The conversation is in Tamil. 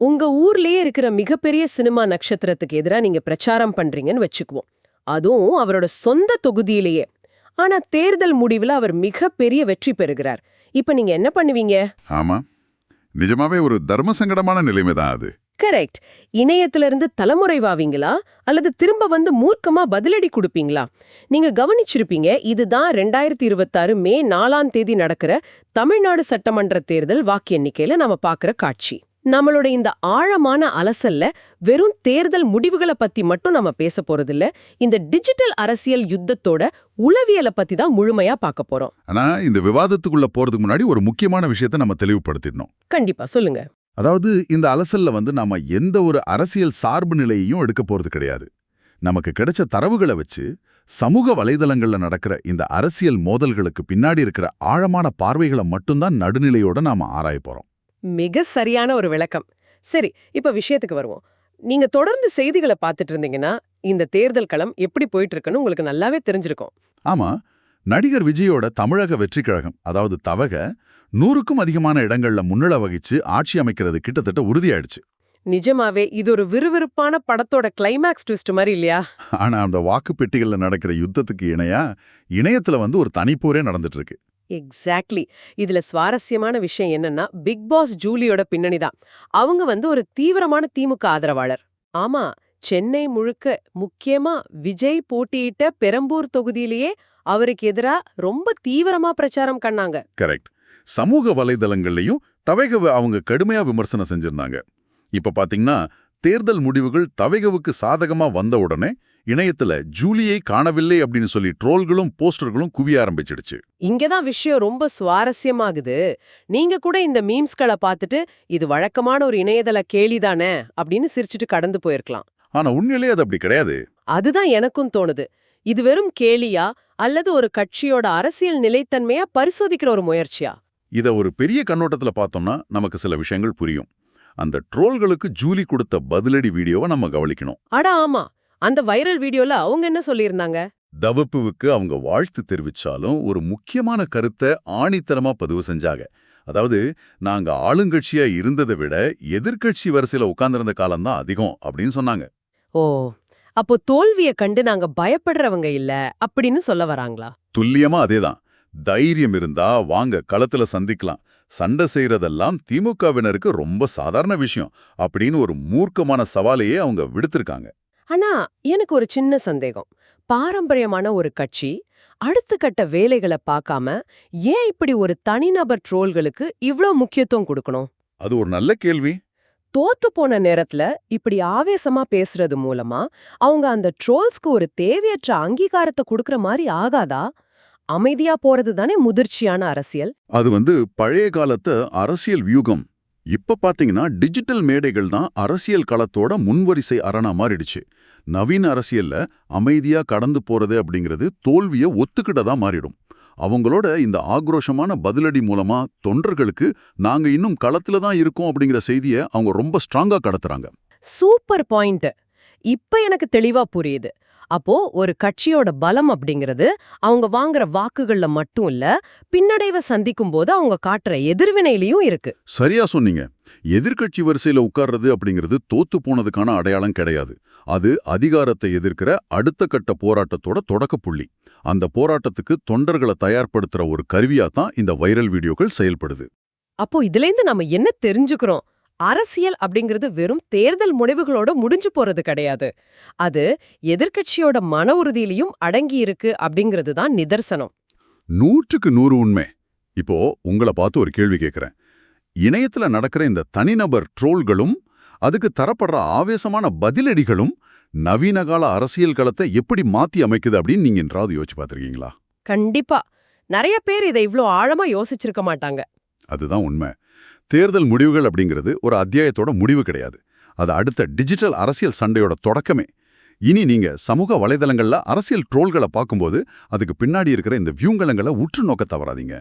உங்க ஊர்லயே இருக்கிற மிகப்பெரிய சினிமா நட்சத்திரத்துக்கு எதிரா நீங்க பிரச்சாரம் பண்றீங்கன்னு வச்சுக்குவோம். அதுவும் அவரோட சொந்த தொகுதியிலேயே. ஆனா தேர்தல் முடிவுல அவர் மிகப்பெரிய வெற்றி பெறுகிறார். இப்ப நீங்க என்ன பண்ணுவீங்க? ஆமா, நிஜமாவே ஒரு தர்ம சங்கடமான நிலைமை தான் அது. கரெக்ட். இணையத்திலிருந்து தலைமுறைவாவீங்களா அல்லது திரும்ப வந்து மூர்க்கமா பதிலடி கொடுப்பீங்களா? நீங்க கவனிச்சிருப்பீங்க, இதுதான் 2026 மே 4ஆம் தேதி நடக்கிற தமிழ்நாடு சட்டமன்ற தேர்தல் வாக்கு எண்ணிக்கையில நாம பாக்குற காட்சி. நம்மளோட இந்த ஆழமான அலசல்ல வெறும் தேர்தல் முடிவுகளை பத்தி மட்டும் நம்ம பேச போறதில்ல, இந்த டிஜிட்டல் அரசியல் யுத்தத்தோட உளவியலை பத்தி தான் முழுமையா பார்க்க போறோம். ஆனா இந்த விவாதத்துக்குள்ள போறதுக்கு முன்னாடி ஒரு முக்கியமான விஷயத்தை நம்ம தெளிவுபடுத்திடணும். கண்டிப்பா, சொல்லுங்க. அதாவது இந்த அலசல்ல நாம எந்த ஒரு அரசியல் சார்பு நிலையையும் எடுக்க போறது கிடையாது. நமக்கு கிடைச்ச தரவுகளை வச்சு சமூக வலைதளங்கள்ல நடக்கிற இந்த அரசியல் மோதல்களுக்கு பின்னாடி இருக்கிற ஆழமான பார்வைகளை மட்டும்தான் நடுநிலையோட நாம ஆராய போறோம். மிக சரியான ஒரு விளக்கம். சரி, இப்ப விஷயத்துக்கு வருவோம். நீங்க தொடர்ந்து செய்திகளை பார்த்துட்டு இருந்தீங்கன்னா இந்த தேர்தல் களம் எப்படி போயிட்டு இருக்குன்னு உங்களுக்கு நல்லாவே தெரிஞ்சிருக்கும். ஆமா, நடிகர் விஜயோட தமிழக வெற்றிக் கழகம், அதாவது தவக, 100க்கும் அதிகமான இடங்கள்ல முன்னிலை வகிச்சு ஆட்சி அமைக்கிறது கிட்டத்தட்ட உறுதியாயிடுச்சு. நிஜமாவே இது ஒரு விறுவிறுப்பான படத்தோட கிளைமேக்ஸ் ட்விஸ்ட் மாதிரி இல்லையா? ஆனா அந்த வாக்குப்பெட்டிகள்ல நடக்கிற யுத்தத்துக்கு இணையா இணையத்துல ஒரு தனிப்போரே நடந்துட்டு இருக்கு. எக்ஸாக்ட்லி. இதுல சுவாரஸ்யமான விஷயம் என்னன்னா, பிக் பாஸ் ஜூலியோட பின்னணி தான். அவங்க ஒரு தீவிரமான திமுக ஆதரவாளர். ஆமா, சென்னை முழுக்க, முக்கியமா விஜய் போட்டியிட்ட பெரம்பூர் தொகுதியிலேயே அவருக்கு எதிரா ரொம்ப தீவிரமா பிரச்சாரம் பண்ணாங்க. கரெக்ட். சமூக வலைதளங்கள்லயும் தவைகவை அவங்க கடுமையா விமர்சனம் செஞ்சிருந்தாங்க. இப்ப பாத்தீங்கன்னா தேர்தல் முடிவுகள் தவைகவுக்கு சாதகமா வந்த உடனே இணையத்துல ஜூலியை காணவில்லை அப்படின்னு சொல்லி ட்ரோல்களும் போஸ்டர்களும் குவிய ஆரம்பிச்சிடுச்சு. இங்கதான் விஷயம் ரொம்ப சுவாரஸ்யமாகுது. நீங்க கூட இந்த மீம்ஸ்களை பார்த்துட்டு இது வழக்கமான ஒரு இணையதள கேலிதானே அப்படின்னு சிரிச்சுட்டு கடந்து போயிருக்கலாம். ஆனா உண்மையிலேயே அது அப்படி கிடையாது. அதுதான் எனக்கும் தோணுது. இது வெறும் கேலியா அல்லது ஒரு கட்சியோட அரசியல் நிலைத்தன்மையா பரிசோதிக்கிற ஒரு முயற்சியா? இத ஒரு பெரிய கண்ணோட்டத்துல பார்த்தோம்னா நமக்கு சில விஷயங்கள் புரியும். அந்த ட்ரோல்களுக்கு ஜூலி கொடுத்த பதிலடி வீடியோவை நம்ம கவனிக்கணும். அட ஆமா, அந்த வைரல் வீடியோல அவங்க என்ன சொல்லியிருந்தாங்க? தவப்புவுக்கு அவங்க வாழ்த்து தெரிவிச்சாலும் ஒரு முக்கியமான கருத்தை ஆணித்தரமா பதிவு செஞ்சாங்க. அதாவது, நாங்க ஆளுங்கட்சியா இருந்ததை விட எதிர்க்கட்சி வரிசையில உட்கார்ந்திருந்த காலம்தான் அதிகம் அப்படின்னு சொன்னாங்க. ஓ, அப்போ தோல்வியை கண்டு நாங்க பயப்படுறவங்க இல்ல அப்படின்னு சொல்ல வராங்களா? துல்லியமா அதேதான். தைரியம் இருந்தா வாங்க களத்துல சந்திக்கலாம், சண்டை செய்யறதெல்லாம் திமுகவினருக்கு ரொம்ப சாதாரண விஷயம் அப்படின்னு ஒரு மூர்க்கமான சவாலையே அவங்க விடுத்திருக்காங்க. ஆனா எனக்கு ஒரு சின்ன சந்தேகம். பாரம்பரியமான ஒரு கட்சி அடுத்த கட்ட வேலைகளை பார்க்காம ஏன் இப்படி ஒரு தனிநபர் ட்ரோல்களுக்கு இவ்ளோ முக்கியத்துவம் கொடுக்கணும்? அது ஒரு நல்ல கேள்வி. தோத்து போன நேரத்துல இப்படி ஆவேசமா பேசுறது மூலமா அவங்க அந்த ட்ரோல்ஸ்க்கு ஒரு தேவையற்ற அங்கீகாரத்தை கொடுக்கற மாதிரி ஆகாதா? அமைதியா போறது தானே முதிர்ச்சியான அரசியல். அது பழைய காலத்து அரசியல் வியூகம். இப்ப பாத்தீங்கன்னா டிஜிட்டல் மேடைகள் தான் அரசியல் களத்தோட முன்வரிசை அரணா மாறிடுச்சு. நவீன அரசியல்ல அமைதியா கடந்து போறது அப்படிங்கிறது தோல்வியை ஒத்துக்கிட்டதா மாறிடும். அவங்களோட இந்த ஆக்ரோஷமான பதிலடி மூலமா தொண்டர்களுக்கு நாங்க இன்னும் களத்துல தான் இருக்கோம் அப்படிங்கிற செய்தியை அவங்க ரொம்ப ஸ்ட்ராங்கா கடத்துறாங்க. Super point. இப்ப எனக்கு தெளிவா புரியுது. அப்போ ஒரு கட்சியோட பலம் அப்படிங்கிறது அவங்க வாங்குற வாக்குகள்ல மட்டும் இல்ல, பின்னடைவை சந்திக்கும் போது அவங்க காட்டுற எதிர்வினையிலயும் இருக்கு. சரியா சொன்னீங்க. எதிர்க்கட்சி வரிசையில உட்கார்றது அப்படிங்கிறது தோத்து போனதுக்கான அடையாளம் கிடையாது. அது அதிகாரத்தை எதிர்க்கிற அடுத்த கட்ட போராட்டத்தோட தொடக்க புள்ளி. அந்த போராட்டத்துக்கு தொண்டர்களை தயார்படுத்துற ஒரு கருவியா தான் இந்த வைரல் வீடியோக்கள் செயல்படுது. அப்போ இதுல இருந்து நம்ம என்ன தெரிஞ்சுக்கிறோம்? அரசியல் அப்படிங்கிறது வெறும் தேர்தல் முடிவுகளோட முடிஞ்சு போறது கிடையாது. அது எதிர்க்கட்சியோட மன உறுதியிலையும் அடங்கி இருக்கு அப்படிங்கிறது தான் நிதர்சனம். 100க்கு 100 உண்மை. இப்போ உங்களை பார்த்து ஒரு கேள்வி கேட்கிறேன். இணையத்துல நடக்கிற இந்த தனிநபர் ட்ரோல்களும் அதுக்கு தரப்படுற ஆவேசமான பதிலடிகளும் நவீன கால அரசியல் களத்தை எப்படி மாத்தி அமைக்குது அப்படின்னு நீங்க என்றாவது யோசிச்சு பார்த்திருக்கீங்களா? கண்டிப்பா. நிறைய பேர் இதை இவ்ளோ ஆழமா யோசிச்சிருக்க மாட்டாங்க. அதுதான் உண்மை. தேர்தல் முடிவுகள் அப்படிங்கிறது ஒரு அத்தியாயத்தோட முடிவு கிடையாது. அது அடுத்த டிஜிட்டல் அரசியல் சண்டையோட தொடக்கமே. இனி நீங்க சமூக வலைதளங்கள்ல அரசியல் ட்ரோல்களை பார்க்கும்போது அதுக்கு பின்னாடி இருக்கிற இந்த வியூங்கலங்களை உற்று நோக்க தவறாதீங்க.